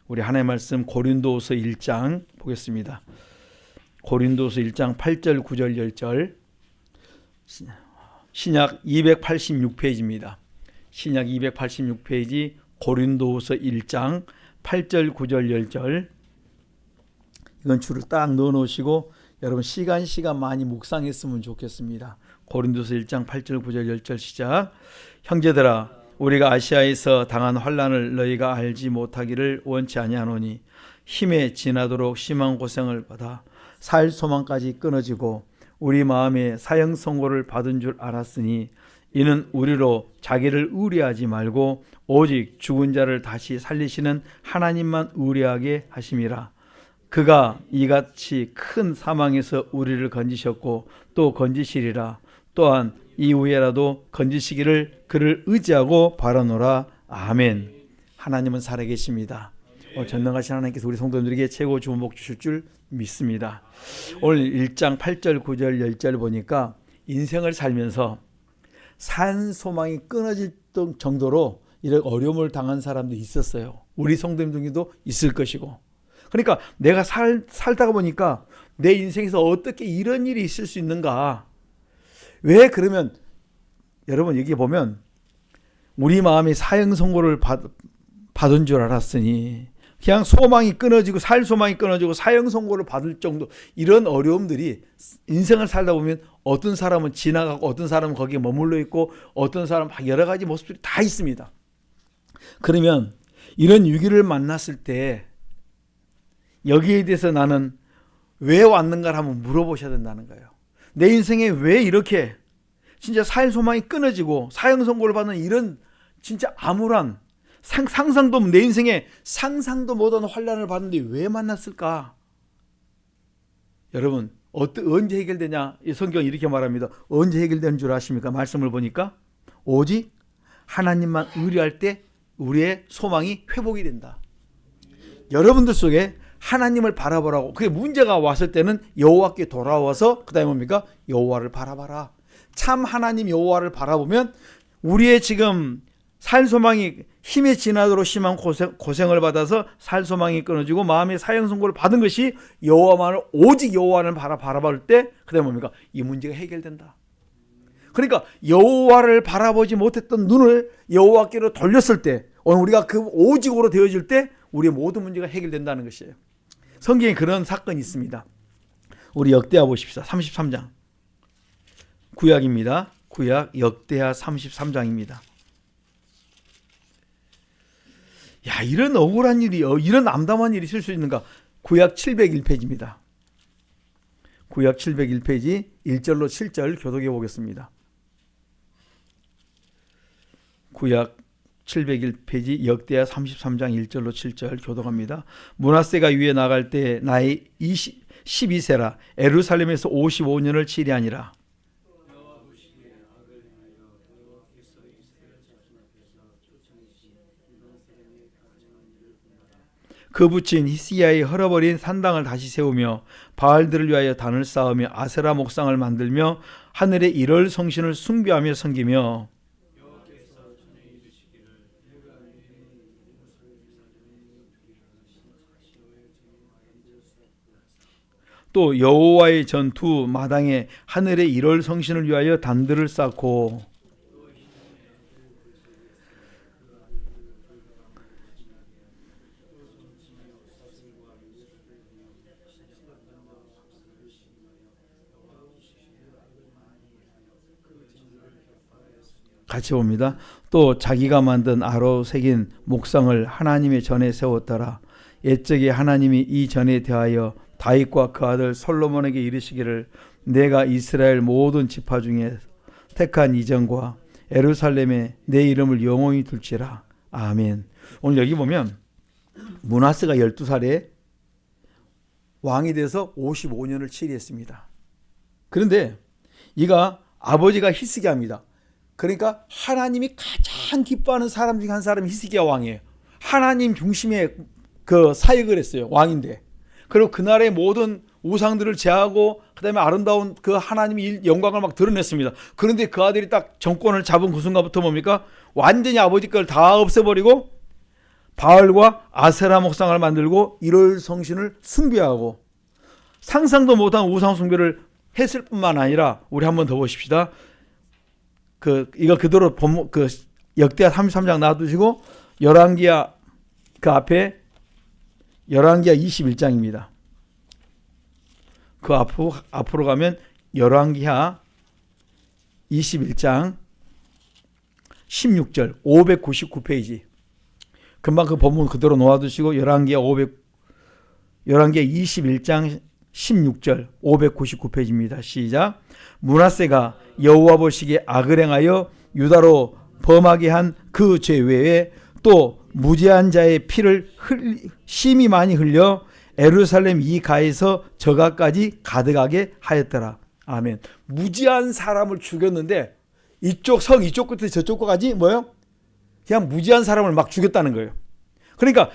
우리 하나님의 말씀 고린도후서 1장 보겠습니다. 고린도후서 1장 8절 9절 10절 신약 286페이지입니다. 신약 286페이지 고린도후서 1장 8절 9절 10절 이건 줄을 딱 넣어 놓으시고 여러분 시간 많이 묵상했으면 좋겠습니다. 고린도서 1장 8절 9절 10절 시작. 형제들아 우리가 아시아에서 당한 환난을 너희가 알지 못하기를 원치 아니하노니 힘에 지나도록 심한 고생을 받아 살 소망까지 끊어지고 우리 마음에 사형 선고를 받은 줄 알았으니 이는 우리로 자기를 의뢰하지 말고 오직 죽은 자를 다시 살리시는 하나님만 의뢰하게 하심이라. 그가 이같이 큰 사망에서 우리를 건지셨고 또 건지시리라. 또한 이후에라도 건지시기를 그를 의지하고 바라노라. 아멘. 하나님은 살아계십니다. 전능하신 하나님께서 우리 성도들에게 최고 좋은 복 주실 줄 믿습니다. 오늘 1장 8절 9절 10절 보니까 인생을 살면서 산 소망이 끊어질 정도로 이런 어려움을 당한 사람도 있었어요. 우리 성도님 중에도 있을 것이고, 그러니까 내가 살다가 보니까 내 인생에서 어떻게 이런 일이 있을 수 있는가. 왜 그러면 여러분 여기 보면 우리 마음이 사형 선고를 받은 줄 알았으니 그냥 소망이 끊어지고 살 소망이 끊어지고 사형 선고를 받을 정도 이런 어려움들이 인생을 살다 보면 어떤 사람은 지나가고 어떤 사람은 거기에 머물러 있고 어떤 사람은 여러 가지 모습들이 다 있습니다. 그러면 이런 위기를 만났을 때 여기에 대해서 나는 왜 왔는가를 한번 물어보셔야 된다는 거예요. 내 인생에 왜 이렇게 진짜 살 소망이 끊어지고 사형 선고를 받는 이런 진짜 암울한 상상도 내 인생에 상상도 못한 환난을 받는데 왜 만났을까? 여러분 언제 해결되냐? 이 성경이 이렇게 말합니다. 언제 해결되는 줄 아십니까? 말씀을 보니까 오직 하나님만 의뢰할 때 우리의 소망이 회복이 된다. 여러분들 속에 하나님을 바라보라고. 그게 문제가 왔을 때는 여호와께 돌아와서 그 다음에 뭡니까? 여호와를 바라봐라. 참 하나님 여호와를 바라보면 우리의 지금 살 소망이 힘에 지나도록 심한 고생을 받아서 살 소망이 끊어지고 마음의 사형 선고를 받은 것이 여호와만을 오직 여호와를 바라볼 때 그 다음에 뭡니까? 이 문제가 해결된다. 그러니까 여호와를 바라보지 못했던 눈을 여호와께로 돌렸을 때 오늘 우리가 그 오직으로 되어질 때 우리의 모든 문제가 해결된다는 것이에요. 성경에 그런 사건이 있습니다. 우리 역대하 보십시다. 33장. 구약입니다. 구약 역대하 33장입니다. 야, 이런 억울한 일이, 이런 암담한 일이 있을 수 있는가? 구약 701페이지입니다. 구약 701페이지 1절로 7절 교독해 보겠습니다. 구약 701페이지 역대하 33장 1절로 7절 교독합니다. 므낫세가 위에 나갈 때 나이 12세라 예루살렘에서 55년을 치리하니라. 그 붙인 히스기야의 헐어버린 산당을 다시 세우며 바알들을 위하여 단을 쌓으며 아세라 목상을 만들며 하늘의 일월 성신을 숭배하며 섬기며 또 여호와의 전투 마당에 하늘의 일월 성신을 위하여 단들을 쌓고 같이 봅니다. 또 자기가 만든 아로 새긴 목상을 하나님의 전에 세웠더라. 옛적에 하나님이 이 전에 대하여 다윗과 그 아들 솔로몬에게 이르시기를 내가 이스라엘 모든 지파 중에 택한 이전과 예루살렘에 내 이름을 영원히 둘지라. 아멘. 오늘 여기 보면 므낫세가 12살에 왕이 돼서 55년을 치리했습니다. 그런데 이가 아버지가 히스기야입니다. 그러니까 하나님이 가장 기뻐하는 사람 중에 한 사람이 히스기야 왕이에요. 하나님 중심의 그 사역을 했어요. 왕인데. 그리고 그날의 모든 우상들을 제하고 그다음에 아름다운 그 하나님의 영광을 막 드러냈습니다. 그런데 그 아들이 딱 정권을 잡은 그 순간부터 뭡니까? 완전히 아버지 걸 다 없애버리고 바알과 아세라 목상을 만들고 이를 성신을 숭배하고 상상도 못한 우상 숭배를 했을 뿐만 아니라 우리 한번 더 보십시다. 이거 그대로 역대하 33장 놔두시고 열왕기하 그 앞에 열왕기하 21장입니다. 그 앞으로 가면 열왕기하 21장 16절 599페이지. 금방 그 본문 그대로 놓아두시고 열왕기하 21장 16절 599페이지입니다. 시작. 므낫세가 여호와 보시기에 악을 행하여 유다로 범하게 한 그 죄 외에 또 무죄한 자의 피를 심히 많이 흘려 예루살렘 이 가에서 저가까지 가득하게 하였더라. 아멘. 무지한 사람을 죽였는데 이쪽 성 이쪽 끝에 저쪽 끝까지 뭐요? 그냥 무지한 사람을 막 죽였다는 거예요. 그러니까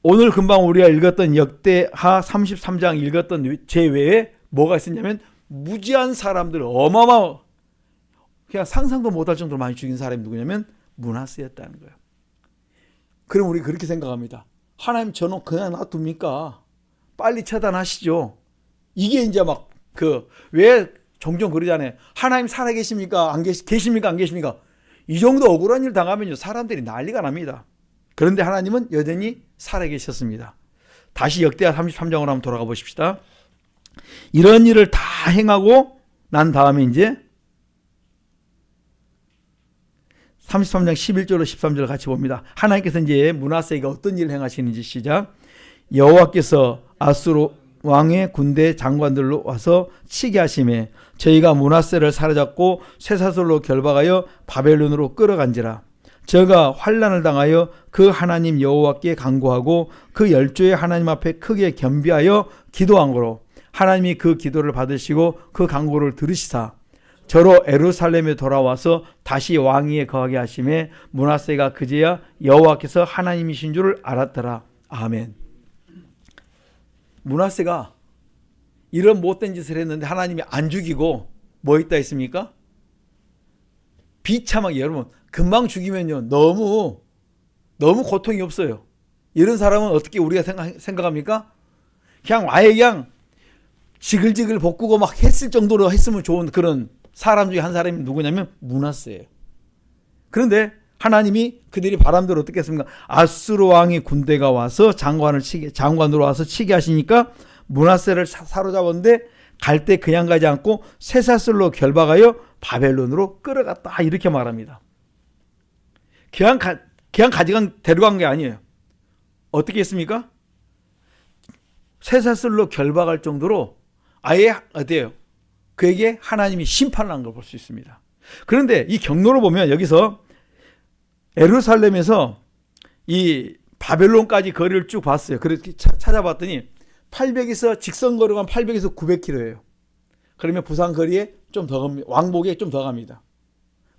오늘 금방 우리가 읽었던 역대하 33장 읽었던 죄 외에 뭐가 있었냐면 무지한 사람들 어마어마 그냥 상상도 못할 정도로 많이 죽인 사람이 누구냐면 므낫세였다는 거예요. 그럼 우리 그렇게 생각합니다. 하나님 저놈 그냥 놔둡니까? 빨리 처단하시죠. 이게 이제 막 왜 종종 그러잖아요. 하나님 살아계십니까? 계십니까? 안 계십니까? 이 정도 억울한 일 당하면요 사람들이 난리가 납니다. 그런데 하나님은 여전히 살아계셨습니다. 다시 역대하 33장으로 한번 돌아가 보십시다. 이런 일을 다 행하고 난 다음에 이제 33장 11절로 13절을 같이 봅니다. 하나님께서 이제 므낫세가 어떤 일을 행하시는지 시작. 여호와께서 아수르 왕의 군대 장관들로 와서 치게 하심에 저희가 므낫세를 사로잡고 쇠사슬로 결박하여 바벨론으로 끌어간지라. 저가 환난을 당하여 그 하나님 여호와께 간구하고 그 열조의 하나님 앞에 크게 겸비하여 기도한 거로 하나님이 그 기도를 받으시고 그 간구를 들으시사 저로 예루살렘에 돌아와서 다시 왕위에 거하게 하심에 므낫세가 그제야 여호와께서 하나님이신 줄을 알았더라. 아멘. 므낫세가 이런 못된 짓을 했는데 하나님이 안 죽이고 뭐 있다 했습니까? 비참하게. 여러분 금방 죽이면요 너무 고통이 없어요. 이런 사람은 어떻게 우리가 생각합니까? 그냥 아예 그냥 지글지글 볶고 막 했을 정도로 했으면 좋은 그런 사람 중에 한 사람이 누구냐면 므낫세예요. 그런데 하나님이 그들이 바람대로 어떻게 했습니까? 아수르 왕의 군대가 와서 장관으로 와서 치게 하시니까 므낫세를 사로잡았는데 갈 때 그냥 가지 않고 쇠사슬로 결박하여 바벨론으로 끌어갔다 이렇게 말합니다. 그냥 데려간 게 아니에요. 어떻게 했습니까? 쇠사슬로 결박할 정도로 아예 어때요? 그에게 하나님이 심판을 한 걸 볼 수 있습니다. 그런데 이 경로를 보면 여기서 예루살렘에서 이 바벨론까지 거리를 쭉 봤어요. 그래서 찾아봤더니 800에서 직선거리가 800에서 900km예요. 그러면 부산 거리에 좀 더 갑니다. 왕복에 좀 더 갑니다.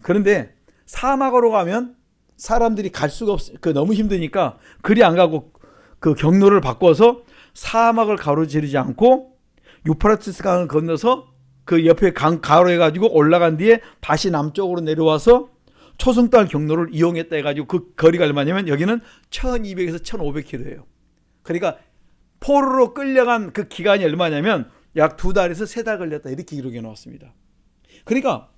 그런데 사막으로 가면 사람들이 갈 수가 너무 힘드니까 그리 안 가고 그 경로를 바꿔서 사막을 가로지르지 않고 유프라티스 강을 건너서 그 옆에 강 가로해가지고 올라간 뒤에 다시 남쪽으로 내려와서 초승달 경로를 이용했다 해가지고 그 거리가 얼마냐면 여기는 1200에서 1500km예요. 그러니까 포로로 끌려간 그 기간이 얼마냐면 약 2달에서 3달 걸렸다 이렇게 기록해 놓았습니다. 그러니까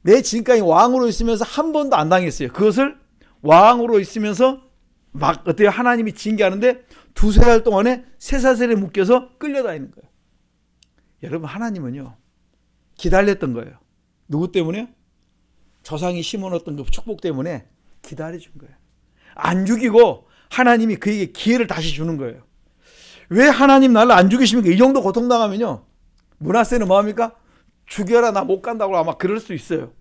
내 지금까지 왕으로 있으면서 한 번도 안 당했어요. 그것을 왕으로 있으면서 막 어때요? 하나님이 징계하는데 2-3달 동안에 쇠사슬에 묶여서 끌려다니는 거예요. 여러분 하나님은요 기다렸던 거예요. 누구 때문에? 조상이 심어놓던 그 축복 때문에 기다려준 거예요. 안 죽이고 하나님이 그에게 기회를 다시 주는 거예요. 왜 하나님 나를 안 죽이십니까? 이 정도 고통당하면요 므낫세는 뭐합니까? 죽여라 나 못 간다고 아마 그럴 수 있어요.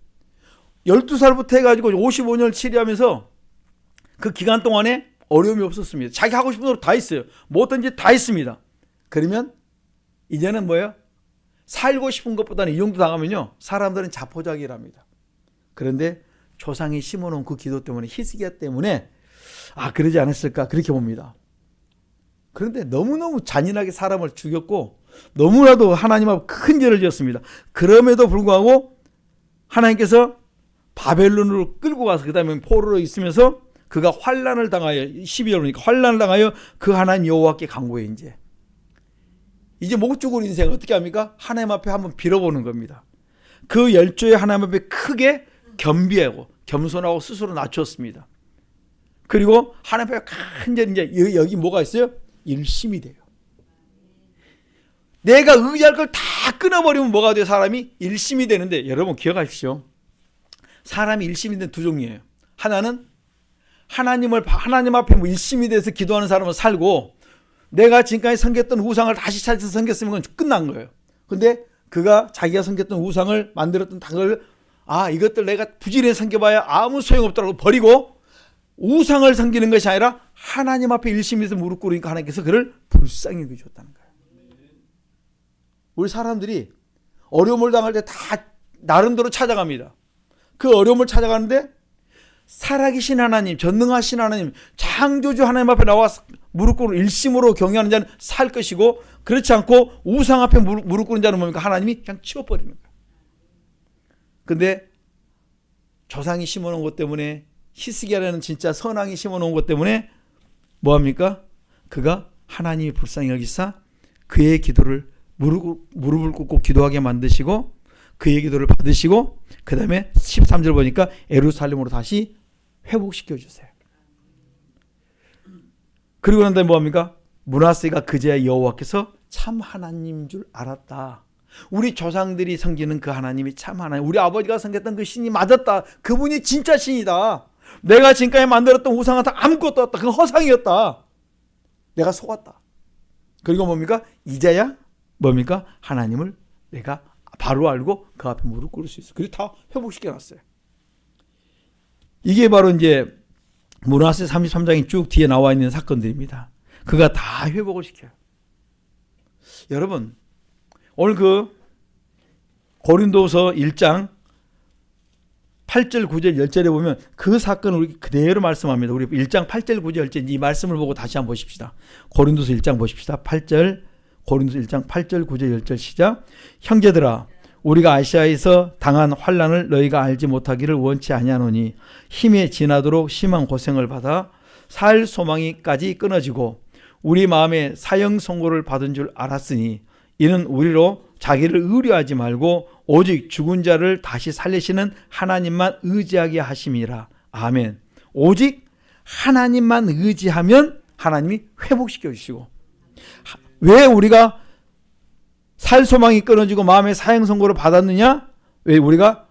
12살부터 해가지고 55년을 치료하면서 그 기간 동안에 어려움이 없었습니다. 자기 하고 싶은 대로 다 했어요. 뭐든지 다 했습니다. 그러면 이제는 뭐예요? 살고 싶은 것보다는 이 정도 당하면요 사람들은 자포자기랍니다. 그런데 조상이 심어놓은 그 기도 때문에 히스기야 때문에 그러지 않았을까 그렇게 봅니다. 그런데 너무너무 잔인하게 사람을 죽였고 너무나도 하나님 앞에 큰 죄를 지었습니다. 그럼에도 불구하고 하나님께서 바벨론으로 끌고 가서 그 다음에 포로로 있으면서 그가 환난을 당하여 12절 보니까 환난을 당하여 그 하나님 여호와께 간구해. 이제 못 죽을 인생 어떻게 합니까? 하나님 앞에 한번 빌어보는 겁니다. 그 열조의 하나님 앞에 크게 겸비하고 겸손하고 스스로 낮췄습니다. 그리고 하나님 앞에 간절히 이제 여기 뭐가 있어요? 일심이 돼요. 내가 의지할 걸 다 끊어버리면 뭐가 돼요? 사람이 일심이 되는데, 여러분 기억하십시오. 사람이 일심이 되는 두 종류예요. 하나는 하나님 앞에 일심이 돼서 기도하는 사람은 살고, 내가 지금까지 섬겼던 우상을 다시 찾아서 섬겼으면 그건 끝난 거예요. 근데 그가 자기가 섬겼던 우상을 만들었던 닭을 이것들 내가 부지런히 섬겨봐야 아무 소용없다고 버리고 우상을 섬기는 것이 아니라 하나님 앞에 일심이 돼서 무릎 꿇으니까 하나님께서 그를 불쌍히 여겨주었다는 거예요. 우리 사람들이 어려움을 당할 때 다 나름대로 찾아갑니다. 그 어려움을 찾아가는데 살아계신 하나님, 전능하신 하나님, 창조주 하나님 앞에 나와 무릎 꿇고 일심으로 경외하는 자는 살 것이고, 그렇지 않고 우상 앞에 무릎 꿇는 자는 뭡니까? 하나님이 그냥 치워버리는 거예요. 근데 조상이 심어놓은 것 때문에, 히스기야라는 진짜 선왕이 심어놓은 것 때문에 뭐합니까? 그가 하나님이 불쌍히 여기사 그의 기도를 무릎을 꿇고 기도하게 만드시고 그의 기도를 받으시고, 그 다음에 13절 보니까 예루살렘으로 다시 회복시켜 주세요. 그리고 난 다음에 뭐합니까? 므낫세가 그제야 여호와께서 참 하나님인 줄 알았다. 우리 조상들이 섬기는 그 하나님이 참 하나님, 우리 아버지가 섬겼던 그 신이 맞았다. 그분이 진짜 신이다. 내가 지금까지 만들었던 우상은 다 아무것도 없다. 그건 허상이었다. 내가 속았다. 그리고 뭡니까? 이제야 뭡니까? 하나님을 내가 바로 알고 그 앞에 무릎 꿇을 수 있어요. 그리고 다 회복시켜 놨어요. 이게 바로 이제 므낫세 33장이 쭉 뒤에 나와 있는 사건들입니다. 그가 다 회복을 시켜요. 여러분, 오늘 그 고린도서 1장 8절 9절 10절에 보면 그 사건을 우리 그대로 말씀합니다. 우리 1장 8절 9절 10절 이 말씀을 보고 다시 한번 보십시다. 고린도서 1장 보십시다. 고린도서 1장 8절 9절 10절 시작. 형제들아, 우리가 아시아에서 당한 환난을 너희가 알지 못하기를 원치 아니하노니 힘에 지나도록 심한 고생을 받아 살 소망이까지 끊어지고 우리 마음에 사형 선고를 받은 줄 알았으니 이는 우리로 자기를 의뢰하지 말고 오직 죽은 자를 다시 살리시는 하나님만 의지하게 하심이라. 아멘. 오직 하나님만 의지하면 하나님이 회복시켜 주시고, 왜 우리가 살 소망이 끊어지고 마음의 사형 선고를 받았느냐? 왜 우리가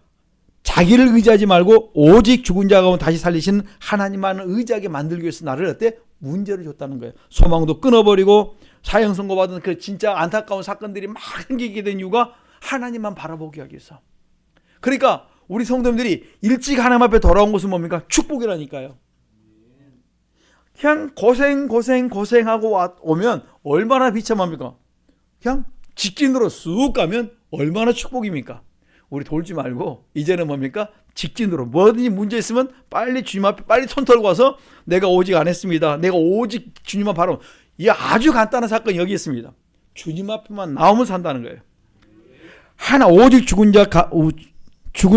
자기를 의지하지 말고 오직 죽은 자 가운데 다시 살리시는 하나님만을 의지하게 만들기 위해서 나를 어때? 문제를 줬다는 거예요. 소망도 끊어버리고 사형 선고받은 그 진짜 안타까운 사건들이 막 생기게 된 이유가 하나님만 바라보게 하기 위해서. 그러니까 우리 성도님들이 일찍 하나님 앞에 돌아온 것은 뭡니까? 축복이라니까요. 그냥 고생하고 오면 얼마나 비참합니까? 그냥 직진으로 쑥 가면 얼마나 축복입니까? 우리 돌지 말고 이제는 뭡니까? 직진으로 뭐든지 문제 있으면 빨리 주님 앞에 빨리 손 털고 와서 내가 오직 안 했습니다. 내가 오직 주님만 바로. 이 아주 간단한 사건이 여기 있습니다. 주님 앞에만 나오면 산다는 거예요. 하나 오직 죽은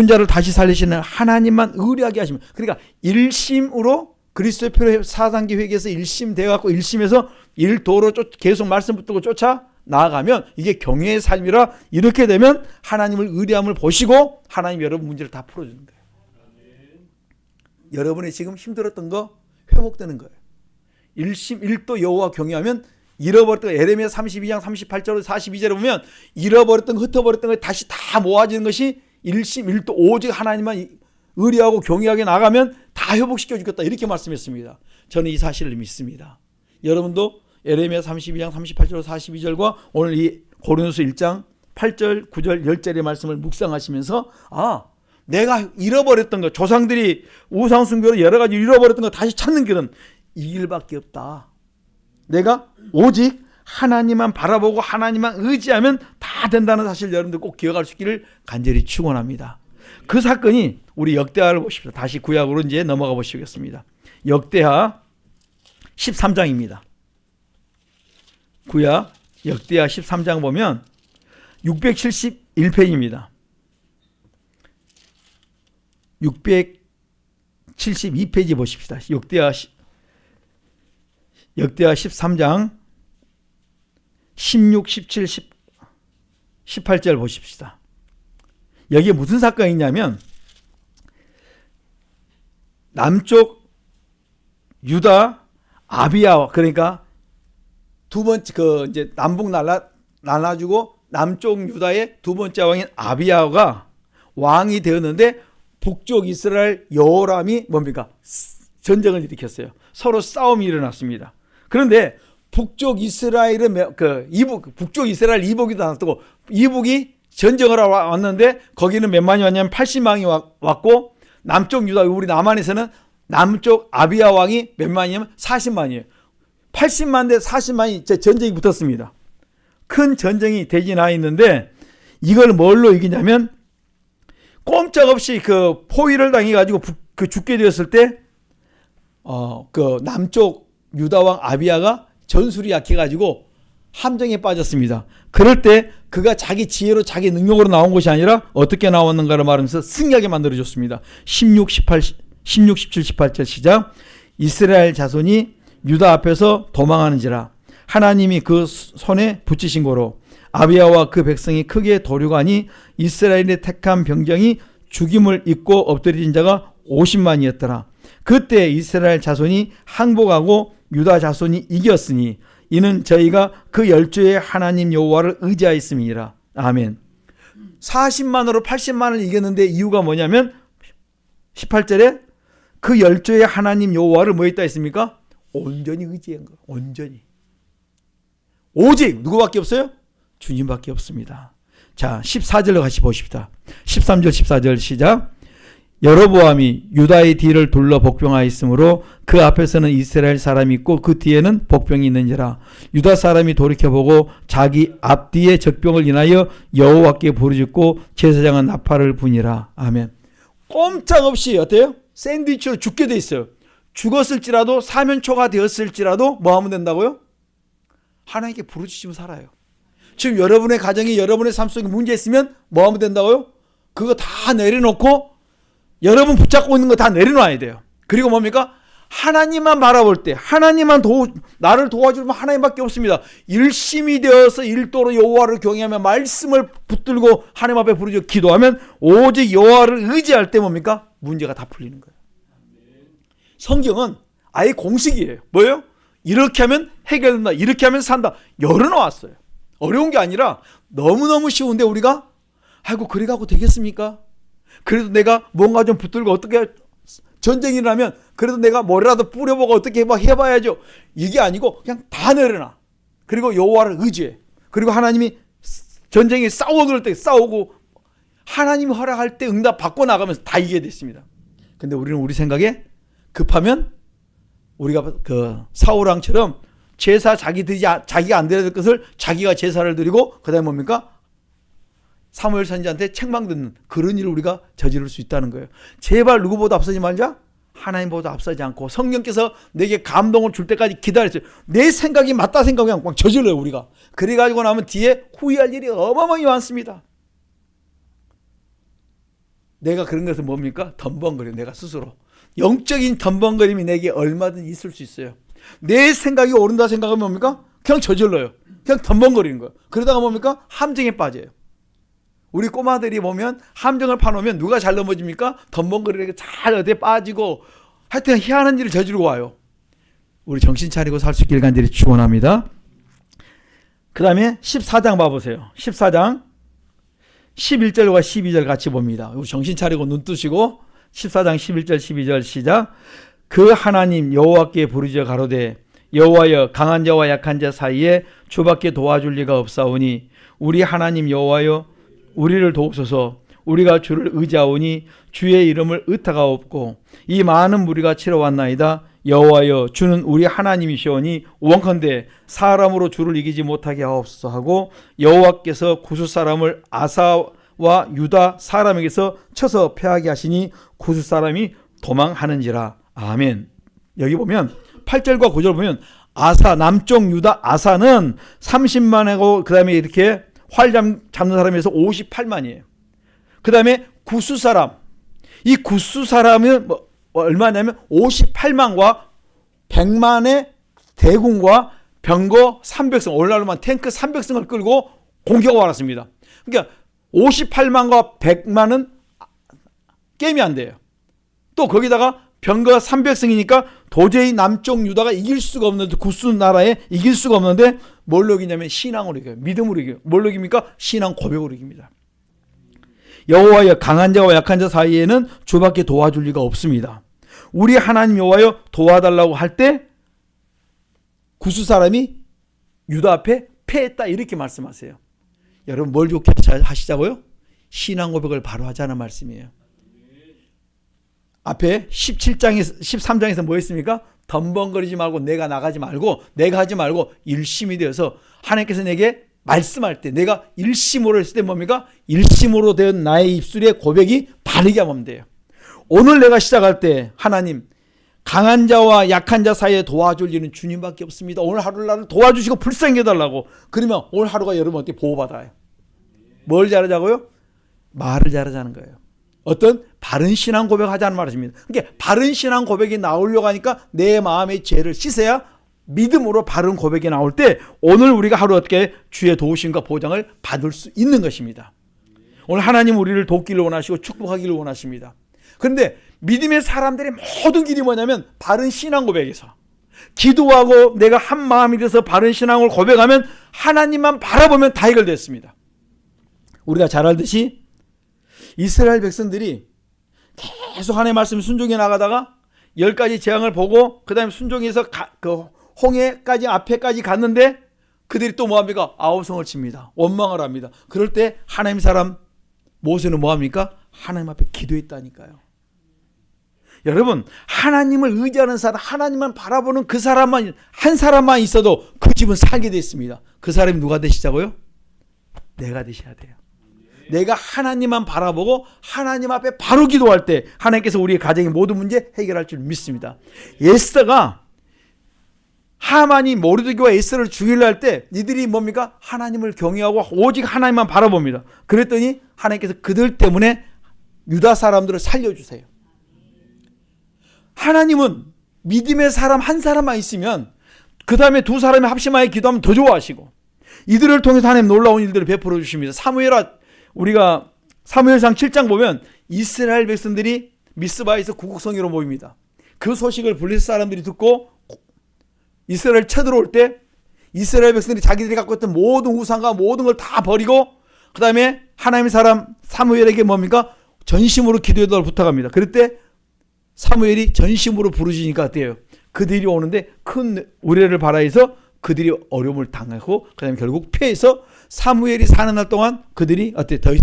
자를 다시 살리시는 하나님만 의뢰하게 하시면, 그러니까 일심으로 그리스도의 피로 4단계 회개에서 일심 되어갖고 일심에서 일도로 계속 말씀 붙들고 쫓아 나아가면 이게 경외의 삶이라, 이렇게 되면 하나님을 의뢰함을 보시고 하나님 여러분 문제를 다 풀어주는 거예요. 여러분이 지금 힘들었던 거 회복되는 거예요. 일심 일도 여호와 경외하면 잃어버렸던 거, 에레미야 32장 38절 42절에 보면 잃어버렸던 거, 흩어버렸던 거 다시 다 모아지는 것이 일심 일도 오직 하나님만 의뢰하고 경외하게 나가면 다 회복시켜 주겠다, 이렇게 말씀했습니다. 저는 이 사실을 믿습니다. 여러분도 에레미야 32장 38절 42절과 오늘 이 고린도서 1장 8절 9절 10절의 말씀을 묵상하시면서 내가 잃어버렸던 것, 조상들이 우상 숭배로 여러 가지 잃어버렸던 거 다시 찾는 길은 이 길밖에 없다. 내가 오직 하나님만 바라보고 하나님만 의지하면 다 된다는 사실 여러분들 꼭 기억할 수 있기를 간절히 축원합니다. 그 사건이 우리 역대하를 보십시오. 다시 구약으로 이제 넘어가 보시겠습니다. 역대하 13장입니다. 구약 역대하 13장 보면 671페이지입니다. 72페이지 보십시다. 역대하 13장 16, 17, 18절 보십시다. 여기에 무슨 사건이 있냐면 남쪽 유다 아비야, 그러니까 두 번째 이제 남북 나눠주고 남쪽 유다의 두 번째 왕인 아비야가 왕이 되었는데 북쪽 이스라엘 여호람이 뭡니까? 전쟁을 일으켰어요. 서로 싸움이 일어났습니다. 그런데 북쪽 이스라엘은 북쪽 이스라엘 이복이 나왔고 이복이 전쟁을 하러 왔는데 거기는 몇 만이 왔냐면 80만이 왔고 남쪽 유다 우리 남한에서는 남쪽 아비야 왕이 몇 만이냐면 40만이에요. 80만 대 40만이 전쟁이 붙었습니다. 큰 전쟁이 대진하 있는데 이걸 뭘로 이기냐면 꼼짝없이 포위를 당해가지고 죽게 되었을 때 남쪽 유다 왕 아비야가 전술이 약해가지고 함정에 빠졌습니다. 그럴 때 그가 자기 지혜로 자기 능력으로 나온 것이 아니라 어떻게 나왔는가를 말하면서 승리하게 만들어줬습니다. 16, 17, 18절 시작. 이스라엘 자손이 유다 앞에서 도망하는지라 하나님이 그 손에 붙이신 거로 아비야와 그 백성이 크게 도류가니 이스라엘의 택한 병정이 죽임을 입고 엎드려진 자가 50만이었더라. 그때 이스라엘 자손이 항복하고 유다 자손이 이겼으니 이는 저희가 그 열조의 하나님 여호와를 의지하였음이니라. 아멘. 40만으로 80만을 이겼는데 이유가 뭐냐면 18절에 그 열조의 하나님 여호와를 뭐 했다 했습니까? 온전히 의지한 거예요. 온전히. 오직 누구밖에 없어요? 주님밖에 없습니다. 자, 14절로 같이 보십시다. 13절 14절 시작. 여로보암이 유다의 뒤를 둘러 복병하였으므로 그 앞에서는 이스라엘 사람이 있고 그 뒤에는 복병이 있는지라. 유다 사람이 돌이켜보고 자기 앞뒤의 적병을 인하여 여호와께 부르짖고 제사장은 나팔을 부니라. 아멘. 꼼짝없이 어때요? 샌드위치로 죽게 돼 있어요. 죽었을지라도 사면초가 되었을지라도 뭐 하면 된다고요? 하나님께 부르짖으면 살아요. 지금 여러분의 가정이 여러분의 삶 속에 문제 있으면 뭐 하면 된다고요? 그거 다 내려놓고 여러분 붙잡고 있는 거 다 내려놔야 돼요. 그리고 뭡니까? 하나님만 바라볼 때 하나님만 나를 도와주면 하나님밖에 없습니다. 일심이 되어서 일도로 여호와를 경외하며 말씀을 붙들고 하나님 앞에 부르짖어 기도하면 오직 여호와를 의지할 때 뭡니까? 문제가 다 풀리는 거예요. 성경은 아예 공식이에요. 뭐예요? 이렇게 하면 해결된다. 이렇게 하면 산다. 열어놓았어요. 어려운 게 아니라 너무너무 쉬운데 우리가 아이고 그래 갖고 되겠습니까? 그래도 내가 뭔가 좀 붙들고 어떻게 전쟁이 일어나면 그래도 내가 뭐라도 뿌려보고 어떻게 해봐야죠. 이게 아니고 그냥 다 내려놔. 그리고 여호와를 의지해. 그리고 하나님이 전쟁에 싸워 그럴 때 싸우고 하나님이 허락할 때 응답 받고 나가면서 다 이기게 됐습니다. 근데 우리는 우리 생각에 급하면 우리가 사울왕처럼 제사 자기가 안 드려야 될 것을 자기가 제사를 드리고 그 다음에 뭡니까? 사무엘 선지자한테 책망 듣는 그런 일을 우리가 저지를 수 있다는 거예요. 제발 누구보다 앞서지 말자. 하나님보다 앞서지 않고 성령께서 내게 감동을 줄 때까지 기다렸어요. 내 생각이 맞다 생각하면 막 저질러요 우리가. 그래가지고 나면 뒤에 후회할 일이 어마어마하게 많습니다. 내가 그런 것은 뭡니까? 덤벙거려. 내가 스스로 영적인 덤벙거림이 내게 얼마든 있을 수 있어요. 내 생각이 옳은다 생각하면 뭡니까? 그냥 저질러요. 그냥 덤벙거리는 거예요. 그러다가 뭡니까? 함정에 빠져요. 우리 꼬마들이 보면 함정을 파놓으면 누가 잘 넘어집니까? 덤벙거리게 잘 어디에 빠지고 하여튼 희한한 일을 저지르고 와요. 우리 정신 차리고 살 수 있기를 간절히 축원합니다. 그 다음에 14장 봐보세요. 14장 11절과 12절 같이 봅니다. 우리 정신 차리고 눈 뜨시고 14장 11절 12절 시작. 그 하나님 여호와께 부르짖어 가로되 여호와여 강한 자와 약한 자 사이에 주밖에 도와줄 리가 없사오니 우리 하나님 여호와여 우리를 도우소서. 우리가 주를 의지하오니 주의 이름을 의타가 없고 이 많은 무리가 치러 왔나이다. 여호와여 주는 우리 하나님이시오니 원컨대 사람으로 주를 이기지 못하게 하옵소서 하고 여호와께서 구스 사람을 아사와 유다 사람에게서 쳐서 패하게 하시니 구스 사람이 도망하는지라. 아멘. 여기 보면 8절과 9절 보면 아사 남쪽 유다 아사는 30만하고 그 다음에 이렇게 활 잡는 사람에서 58만이에요. 그 다음에 구스 사람. 이 구스 사람은 얼마냐면 58만과 100만의 대군과 병거 300성, 오늘날로만 탱크 300성을 끌고 공격을 왔습니다. 그러니까 58만과 100만은 게임이 안 돼요. 또 거기다가 병거 300성이니까 도저히 남쪽 유다가 이길 수가 없는데, 구스 나라에 이길 수가 없는데 뭘로 이기냐면 신앙으로 이겨요. 믿음으로 이겨요. 뭘로 이깁니까? 신앙 고백으로 이깁니다. 여호와여, 강한 자와 약한 자 사이에는 주밖에 도와줄 리가 없습니다. 우리 하나님 여호와여 도와달라고 할 때 구스 사람이 유다 앞에 패했다 이렇게 말씀하세요. 여러분 뭘 좋게 하시자고요? 신앙 고백을 바로 하자는 말씀이에요. 앞에 13장에서 뭐 했습니까? 덤벙거리지 말고 내가 나가지 말고 내가 하지 말고 일심이 되어서 하나님께서 내게 말씀할 때 내가 일심으로 했을 때 뭡니까? 일심으로 된 나의 입술의 고백이 바르게 하면 돼요. 오늘 내가 시작할 때 하나님, 강한 자와 약한 자 사이에 도와줄 일은 주님밖에 없습니다. 오늘 하루를 나를 도와주시고 불쌍히 해달라고. 그러면 오늘 하루가 여러분 어떻게 보호받아요? 뭘 잘하자고요? 말을 잘하자는 거예요. 어떤 바른 신앙 고백하자는 말입니다. 그러니까 바른 신앙 고백이 나오려고 하니까 내 마음의 죄를 씻어야 믿음으로 바른 고백이 나올 때 오늘 우리가 하루 어떻게 주의 도우심과 보장을 받을 수 있는 것입니다. 오늘 하나님 우리를 돕기를 원하시고 축복하기를 원하십니다. 그런데 믿음의 사람들의 모든 길이 뭐냐면 바른 신앙 고백에서 기도하고 내가 한 마음이 돼서 바른 신앙을 고백하면 하나님만 바라보면 다 해결됐습니다. 우리가 잘 알듯이 이스라엘 백성들이 계속 하나님의 말씀 순종해 나가다가 10가지 재앙을 보고 그 다음에 순종해서 그 홍해까지 앞에까지 갔는데 그들이 또 뭐합니까? 아우성을 칩니다. 원망을 합니다. 그럴 때 하나님 사람 모세는 뭐합니까? 하나님 앞에 기도했다니까요. 여러분 하나님을 의지하는 사람, 하나님만 바라보는 그 사람만, 한 사람만 있어도 그 집은 살게 됐습니다. 그 사람이 누가 되시자고요? 내가 되셔야 돼요. 내가 하나님만 바라보고 하나님 앞에 바로 기도할 때 하나님께서 우리의 가정의 모든 문제 해결할 줄 믿습니다. 에스더가 하만이 모르드게와 에스더를 죽이려 할 때 이들이 뭡니까? 하나님을 경외하고 오직 하나님만 바라봅니다. 그랬더니 하나님께서 그들 때문에 유다 사람들을 살려주세요. 하나님은 믿음의 사람 한 사람만 있으면 그 다음에 두 사람이 합심하여 기도하면 더 좋아하시고 이들을 통해서 하나님 놀라운 일들을 베풀어 주십니다. 우리가 사무엘상 7장 보면 이스라엘 백성들이 미스바에서 구국성회로 모입니다. 그 소식을 블레셋 사람들이 듣고 이스라엘 쳐들어올 때 이스라엘 백성들이 자기들이 갖고 있던 모든 우상과 모든 걸 다 버리고 그 다음에 하나님의 사람 사무엘에게 뭡니까? 전심으로 기도해달라고 부탁합니다. 그럴 때 사무엘이 전심으로 부르짖으니까 어때요? 그들이 오는데 큰 우레를 발하여서 그들이 어려움을 당하고 그 다음에 결국 패해서 사무엘이 사는 날 동안 그들이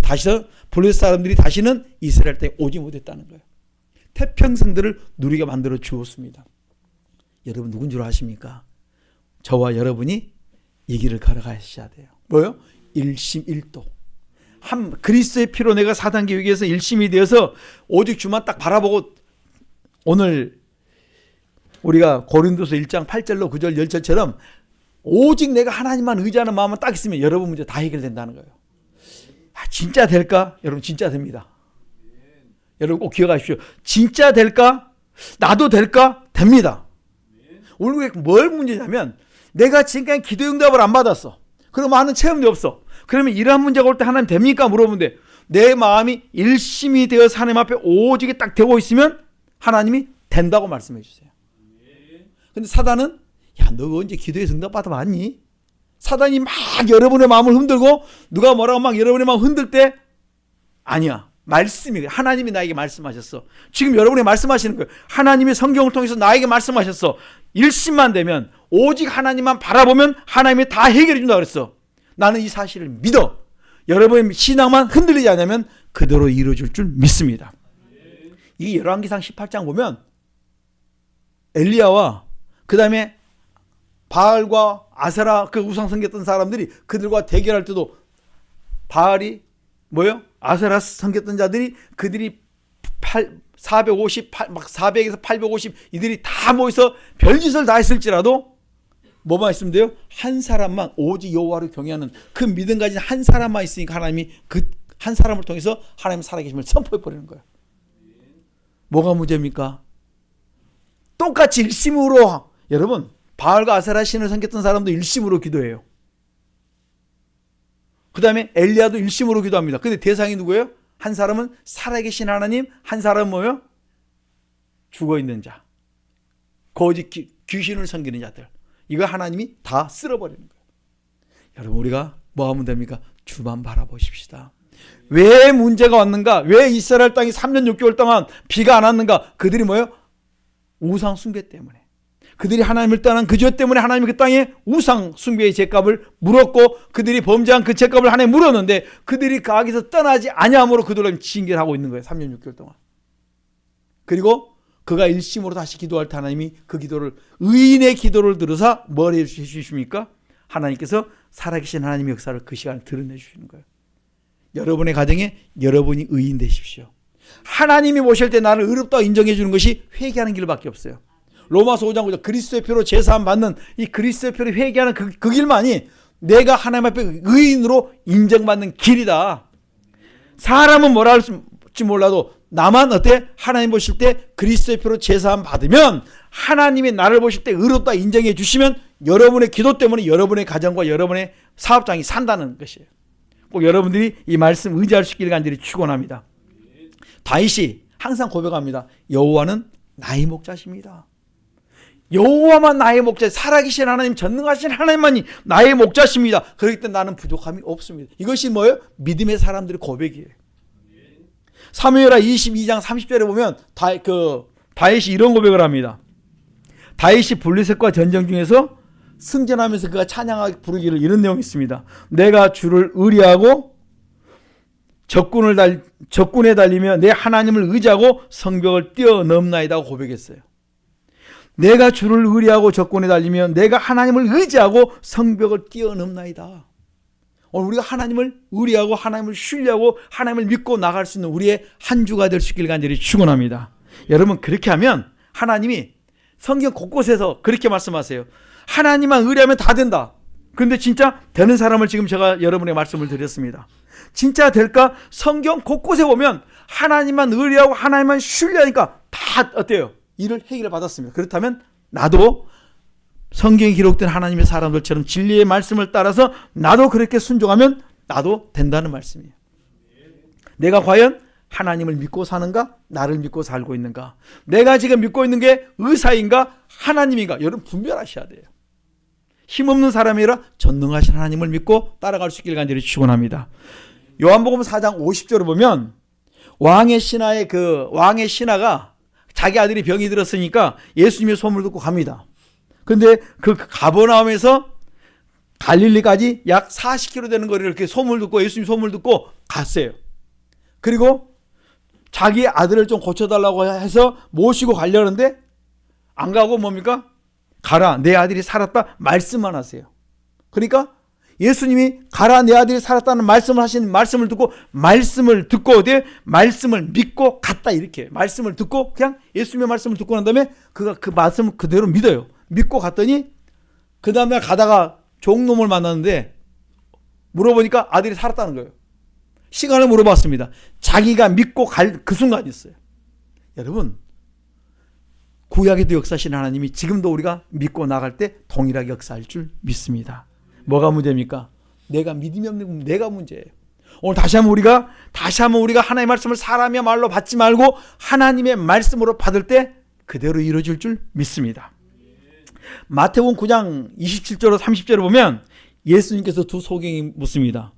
다시 블레셋 사람들이 다시는 이스라엘 땅에 오지 못했다는 거예요. 태평성들을 누리게 만들어 주었습니다. 여러분 누군 줄 아십니까? 저와 여러분이 이 길을 걸어가셔야 돼요. 뭐요? 일심일도. 그리스도의 피로 내가 사단 계획에서 일심이 되어서 오직 주만 딱 바라보고 오늘 우리가 고린도서 1장 8절로 9절 10절처럼 오직 내가 하나님만 의지하는 마음만 딱 있으면 여러분 문제 다 해결된다는 거예요. 진짜 될까? 여러분 진짜 됩니다. 여러분 꼭 기억하십시오. 진짜 될까? 나도 될까? 됩니다. 우리 뭘 문제냐면 내가 지금까지 기도 응답을 안 받았어. 그러면 하는 체험도 없어. 그러면 이러한 문제가 올 때 하나님 됩니까? 물어보는데 내 마음이 일심이 되어서 하나님 앞에 오직에 딱 되고 있으면 하나님이 된다고 말씀해 주세요. 근데 사단은 야, 너 언제 기도에서 응답 받아봤니? 사단이 막 여러분의 마음을 흔들고 누가 뭐라고 막 여러분의 마음을 흔들 때 아니야. 말씀이 하나님이 나에게 말씀하셨어. 지금 여러분이 말씀하시는 거예요. 하나님의 성경을 통해서 나에게 말씀하셨어. 일심만 되면 오직 하나님만 바라보면 하나님이 다 해결해 준다 그랬어. 나는 이 사실을 믿어. 여러분의 신앙만 흔들리지 않으면 그대로 이루어질 줄 믿습니다. 이 열왕기상 18장 보면 엘리야와 그 다음에 바알과 아세라 그 우상 섬겼던 사람들이 그들과 대결할 때도 바알이 뭐요? 아세라 섬겼던 자들이 그들이 400에서 850 이들이 다 모여서 별짓을 다 했을지라도 뭐만 있으면 돼요? 한 사람만 오직 여호와를 경외하는 그 믿음 가진 한 사람만 있으니까 하나님이 그 한 사람을 통해서 하나님 살아계심을 선포해 버리는 거예요. 뭐가 문제입니까? 똑같이 일심으로, 여러분 바알과 아세라 신을 섬겼던 사람도 일심으로 기도해요. 그 다음에 엘리야도 일심으로 기도합니다. 근데 대상이 누구예요? 한 사람은 살아계신 하나님, 한 사람은 뭐예요? 죽어있는 자, 거짓 귀신을 섬기는 자들. 이거 하나님이 다 쓸어버리는 거예요. 여러분 우리가 뭐 하면 됩니까? 주만 바라보십시다. 왜 문제가 왔는가? 왜 이스라엘 땅이 3년 6개월 동안 비가 안 왔는가? 그들이 뭐예요? 우상 숭배 때문에. 그들이 하나님을 떠난 그 죄 때문에 하나님이 그 땅에 우상 숭배의 죄값을 물었고, 그들이 범죄한 그 죄값을 하나님이 물었는데 그들이 거기서 떠나지 아니함으로 그들을 징계하고 있는 거예요. 3년 6개월 동안. 그리고 그가 일심으로 다시 기도할 때 하나님이 그 기도를, 의인의 기도를 들으사 뭘 해주십니까? 하나님께서 살아계신 하나님의 역사를 그 시간에 드러내 주시는 거예요. 여러분의 가정에 여러분이 의인 되십시오. 하나님이 보실 때 나를 의롭다고 인정해 주는 것이 회개하는 길밖에 없어요. 로마서 5장 9절 그리스도의 피로 제사함 받는 이 그리스도의 피로 회개하는 그 길만이 내가 하나님 앞에 의인으로 인정받는 길이다. 사람은 뭐라 할지 몰라도 나만 어때? 하나님 보실 때 그리스도의 피로 제사함 받으면, 하나님이 나를 보실 때 의롭다 인정해 주시면 여러분의 기도 때문에 여러분의 가정과 여러분의 사업장이 산다는 것이에요. 꼭 여러분들이 이 말씀 의지할 수 있기를 간절히 축원합니다. 다윗이 항상 고백합니다. 여호와는 나의 목자십니다. 여호와만 나의 목자, 살아계신 하나님, 전능하신 하나님만이 나의 목자십니다. 그렇기 때문에 나는 부족함이 없습니다. 이것이 뭐예요? 믿음의 사람들의 고백이에요. 사무엘하 22장 30절에 보면 다윗이 이런 고백을 합니다. 다윗이 블레셋과 전쟁 중에서 승전하면서 그가 찬양하게 부르기를 이런 내용이 있습니다. 내가 주를 의리하고 적군에 달리며 내 하나님을 의지하고 성벽을 뛰어넘나이다 고백했어요. 내가 주를 의리하고 적군에 달리며 내가 하나님을 의지하고 성벽을 뛰어넘나이다. 오늘 우리가 하나님을 의리하고 하나님을 신뢰하고 하나님을 믿고 나갈 수 있는 우리의 한 주가 될 수 있기를 간절히 축원합니다. 여러분 그렇게 하면 하나님이 성경 곳곳에서 그렇게 말씀하세요. 하나님만 의리하면 다 된다. 그런데 진짜 되는 사람을 지금 제가 여러분의 말씀을 드렸습니다. 진짜 될까? 성경 곳곳에 보면 하나님만 의리하고 하나님만 신뢰하니까 다 어때요? 이를 해결을 받았습니다. 그렇다면 나도 성경에 기록된 하나님의 사람들처럼 진리의 말씀을 따라서 나도 그렇게 순종하면 나도 된다는 말씀이에요. 내가 과연 하나님을 믿고 사는가? 나를 믿고 살고 있는가? 내가 지금 믿고 있는 게 의사인가? 하나님인가? 여러분 분별하셔야 돼요. 힘없는 사람이라 전능하신 하나님을 믿고 따라갈 수 있기를 간절히 축원합니다. 요한복음 4장 50절을 보면 왕의 신하가 자기 아들이 병이 들었으니까 예수님의 소문을 듣고 갑니다. 근데 그 가버나움에서 갈릴리까지 약 40km 되는 거리를 이렇게 소문을 듣고 예수님 소문을 듣고 갔어요. 그리고 자기 아들을 좀 고쳐달라고 해서 모시고 가려는데 안 가고 뭡니까? 가라, 내 아들이 살았다 말씀만 하세요. 그러니까 예수님이 가라, 내 아들이 살았다는 말씀을 하신 말씀을 듣고 어디 말씀을 믿고 갔다. 이렇게 말씀을 듣고 그냥 예수님의 말씀을 듣고 난 다음에 그가 그 말씀을 그대로 믿어요. 믿고 갔더니 그 다음날 가다가 종놈을 만났는데 물어보니까 아들이 살았다는 거예요. 시간을 물어봤습니다. 자기가 믿고 갈 그 순간이었어요. 여러분 구약에도 역사하시는 하나님이 지금도 우리가 믿고 나갈 때 동일하게 역사할 줄 믿습니다. 뭐가 문제입니까? 내가 믿음이 없는 내가 문제예요. 오늘 다시 한번 우리가 하나님의 말씀을 사람의 말로 받지 말고 하나님의 말씀으로 받을 때 그대로 이루어질 줄 믿습니다. 마태복음 9장 27절로 30절을 보면 예수님께서 두 소경이 묻습니다.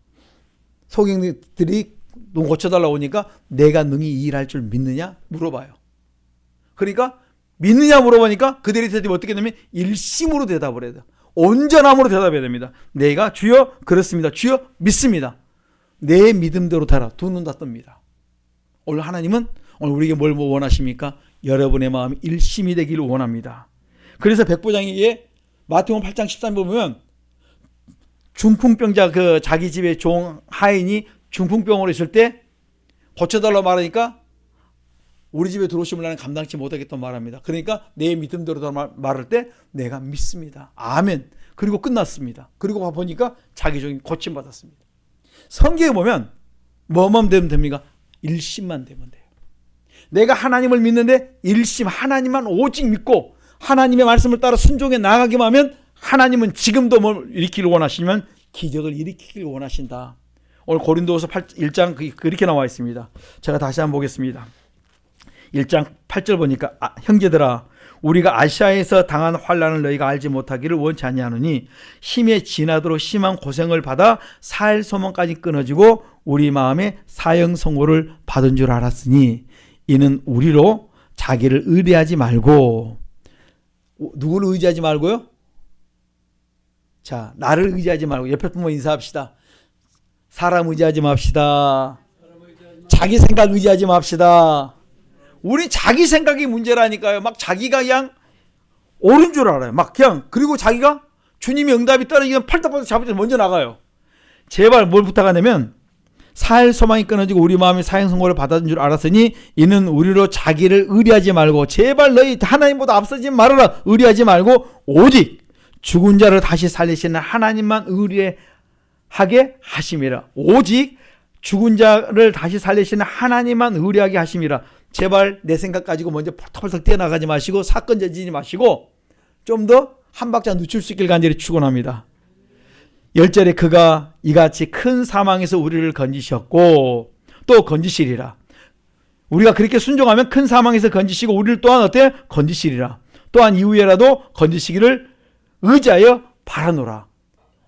소경들이 너 고쳐달라고 오니까 내가 능히 일할 줄 믿느냐 물어봐요. 그러니까 믿느냐 물어보니까 그들이 대답이 어떻게 되냐면 일심으로 대답을 해야 돼요. 온전함으로 대답해야 됩니다. 내가 주여 그렇습니다. 주여 믿습니다. 내 믿음대로 되라. 두 눈 다 뜹니다. 오늘 하나님은 오늘 우리에게 뭘 원하십니까? 여러분의 마음이 일심이 되기를 원합니다. 그래서 백부장에게 마태복음 8장 13절 보면 중풍병자 그 자기 집에 종 하인이 중풍병으로 있을 때 고쳐달라고 말하니까 우리 집에 들어오시면 나는 감당치 못하겠다고 말합니다. 그러니까 내 믿음대로 말할 때 내가 믿습니다. 아멘. 그리고 끝났습니다. 그리고 보니까 자기 종이 고침받았습니다. 성경에 보면 뭐만 되면 됩니까? 일심만 되면 돼요. 내가 하나님을 믿는데 일심 하나님만 오직 믿고 하나님의 말씀을 따라 순종해 나가기만 하면 하나님은 지금도 뭘 일으키길 원하시면 기적을 일으키길 원하신다. 오늘 고린도후서 1장 그렇게 나와 있습니다. 제가 다시 한번 보겠습니다. 1장 8절 보니까 형제들아 우리가 아시아에서 당한 환난을 너희가 알지 못하기를 원치 아니하노니 힘에 지나도록 심한 고생을 받아 살 소망까지 끊어지고 우리 마음에 사형 선고를 받은 줄 알았으니 이는 우리로 자기를 의뢰하지 말고 누구를 의지하지 말고요? 자, 나를 의지하지 말고 옆에 분만 인사합시다. 사람 의지하지 맙시다. 자기 생각 의지하지 맙시다. 우리 자기 생각이 문제라니까요. 막 자기가 그냥 옳은 줄 알아요. 막 그냥 그리고 자기가 주님의 응답이 떨어지면 팔딱팔딱 잡을 먼저 나가요. 제발 뭘 부탁하냐면 살 소망이 끊어지고 우리 마음이 사형 선고를 받았는 줄 알았으니 이는 우리로 자기를 의뢰하지 말고 제발 너희 하나님보다 앞서지 말아라. 의뢰하지 말고 오직 죽은 자를 다시 살리시는 하나님만 의뢰하게 하심이라. 오직 죽은 자를 다시 살리시는 하나님만 의뢰하게 하심이라. 제발 내 생각 가지고 먼저 펄떡펄떡 뛰어나가지 마시고 사건 저지르지 마시고 좀 더 한 박자 늦출 수 있길 간절히 축원합니다. 10절에 그가 이같이 큰 사망에서 우리를 건지셨고 또 건지시리라. 우리가 그렇게 순종하면 큰 사망에서 건지시고 우리를 또한 어때? 건지시리라. 또한 이후에라도 건지시기를 의지하여 바라노라.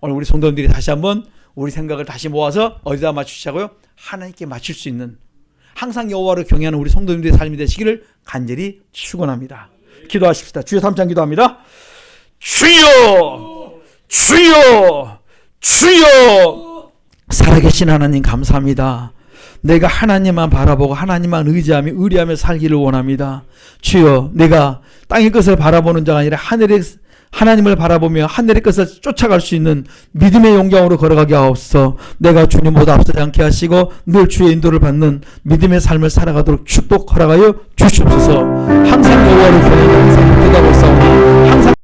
오늘 우리 성도님들이 다시 한번 우리 생각을 다시 모아서 어디다 맞추시자고요? 하나님께 맞출 수 있는 항상 여호와를 경외하는 우리 성도님들의 삶이 되시기를 간절히 축원합니다. 기도하십시다. 주여 3장 기도합니다. 주여 주여 주여 살아계신 하나님 감사합니다. 내가 하나님만 바라보고 하나님만 의지하며 의뢰하며 살기를 원합니다. 주여 내가 땅의 것을 바라보는 자가 아니라 하나님을 바라보며 하늘의 것을 쫓아갈 수 있는 믿음의 용량으로 걸어가게 하옵소서. 내가 주님보다 앞서지 않게 하시고 늘 주의 인도를 받는 믿음의 삶을 살아가도록 축복 허락하여 주시옵소서. 항상 여호와를 경외하며 항상 믿어가고